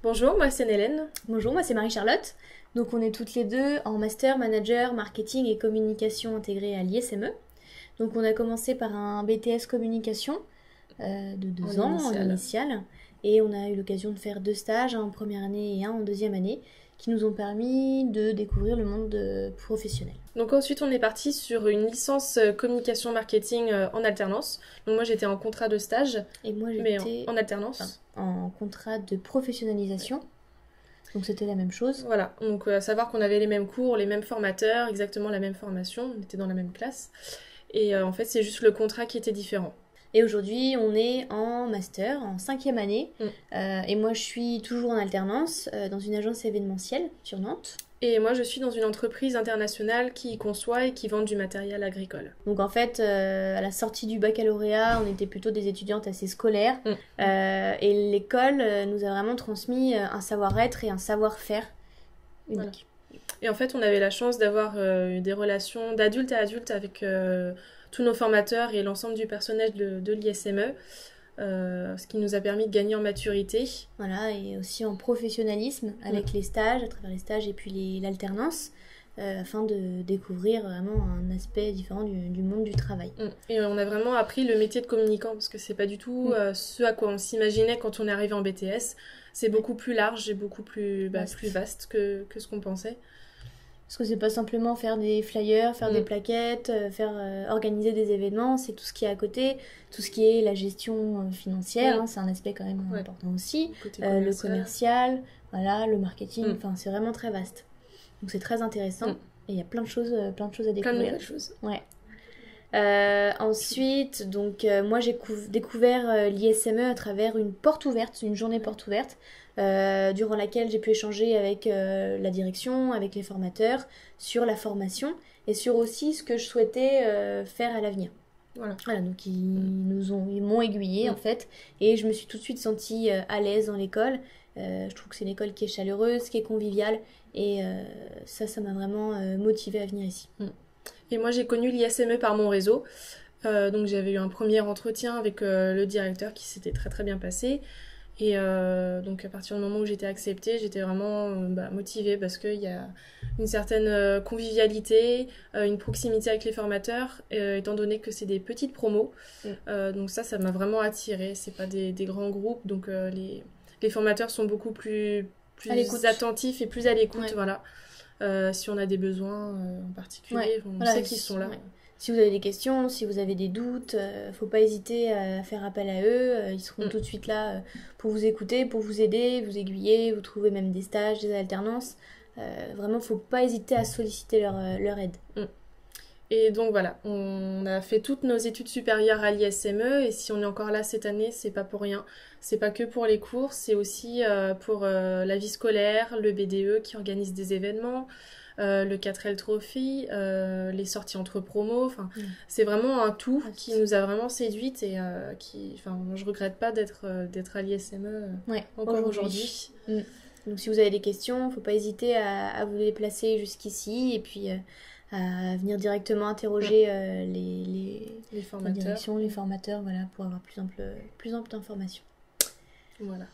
Bonjour, moi c'est Hélène. Bonjour, moi c'est Marie-Charlotte. Donc on est toutes les deux en Master Manager Marketing et Communication intégrée à l'ISME. Donc on a commencé par un BTS Communication de 2 ans en initial. Et on a eu l'occasion de faire 2 stages, un en première année et un en deuxième année, qui nous ont permis de découvrir le monde professionnel. Donc ensuite on est parti sur une licence communication marketing en alternance. Donc moi j'étais en contrat de stage. Et moi j'étais en alternance. En contrat de professionnalisation. Donc c'était la même chose. Voilà, donc à savoir qu'on avait les mêmes cours, les mêmes formateurs, exactement la même formation, on était dans la même classe. Et en fait c'est juste le contrat qui était différent. Et aujourd'hui, on est en master, en 5e année. Et moi, je suis toujours en alternance dans une agence événementielle sur Nantes. Et moi, je suis dans une entreprise internationale qui conçoit et qui vend du matériel agricole. Donc en fait, à la sortie du baccalauréat, on était plutôt des étudiantes assez scolaires. Et l'école nous a vraiment transmis un savoir-être et un savoir-faire unique. Voilà. Et en fait, on avait la chance d'avoir des relations d'adulte à adulte avec tous nos formateurs et l'ensemble du personnel de l'ISME, ce qui nous a permis de gagner en maturité. Voilà, et aussi en professionnalisme avec les stages, à travers les stages et puis l'alternance, afin de découvrir vraiment un aspect différent du monde du travail. Et on a vraiment appris le métier de communicant, parce que c'est pas du tout ce à quoi on s'imaginait quand on est arrivé en BTS. C'est beaucoup plus large et beaucoup plus vaste que ce qu'on pensait. Parce que c'est pas simplement faire des flyers, faire des plaquettes, organiser des événements, c'est tout ce qui est à côté, tout ce qui est la gestion financière, c'est un aspect quand même important aussi, le commercial, voilà, le marketing, enfin c'est vraiment très vaste. Donc c'est très intéressant et il y a plein de choses à découvrir. Plein de nouvelles choses. Ouais. Ensuite, donc moi j'ai découvert l'ISME à travers une porte ouverte, une journée porte ouverte, durant laquelle j'ai pu échanger avec la direction, avec les formateurs, sur la formation et sur aussi ce que je souhaitais faire à l'avenir. Voilà, donc ils m'ont aiguillée en fait, et je me suis tout de suite sentie à l'aise dans l'école. Je trouve que c'est une école qui est chaleureuse, qui est conviviale, et ça m'a vraiment motivée à venir ici. Et moi j'ai connu l'ISME par mon réseau, donc j'avais eu un premier entretien avec le directeur qui s'était très très bien passé. Et donc à partir du moment où j'étais acceptée, j'étais vraiment motivée parce qu'il y a une certaine convivialité, une proximité avec les formateurs, étant donné que c'est des petites promos. Donc ça m'a vraiment attirée. C'est pas des grands groupes, donc les formateurs sont beaucoup plus attentifs et plus à l'écoute. Voilà. Si on a des besoins en particulier, on sait qu'ils sont là. Si vous avez des questions, si vous avez des doutes, faut pas hésiter à faire appel à eux. Ils seront tout de suite là pour vous écouter, pour vous aider, vous aiguiller, vous trouver même des stages, des alternances. Vraiment, faut pas hésiter à solliciter leur aide. Et donc voilà, on a fait toutes nos études supérieures à l'ISME, et si on est encore là cette année, c'est pas pour rien. C'est pas que pour les cours, c'est aussi pour la vie scolaire, le BDE qui organise des événements, le 4L Trophy, les sorties entre promos, c'est vraiment un tout qui nous a vraiment séduites, et je regrette pas d'être à l'ISME encore aujourd'hui. Donc si vous avez des questions, faut pas hésiter à vous déplacer jusqu'ici, et puis à venir directement interroger les formateurs. La direction, les formateurs, voilà, pour avoir plus ample d'informations. Voilà.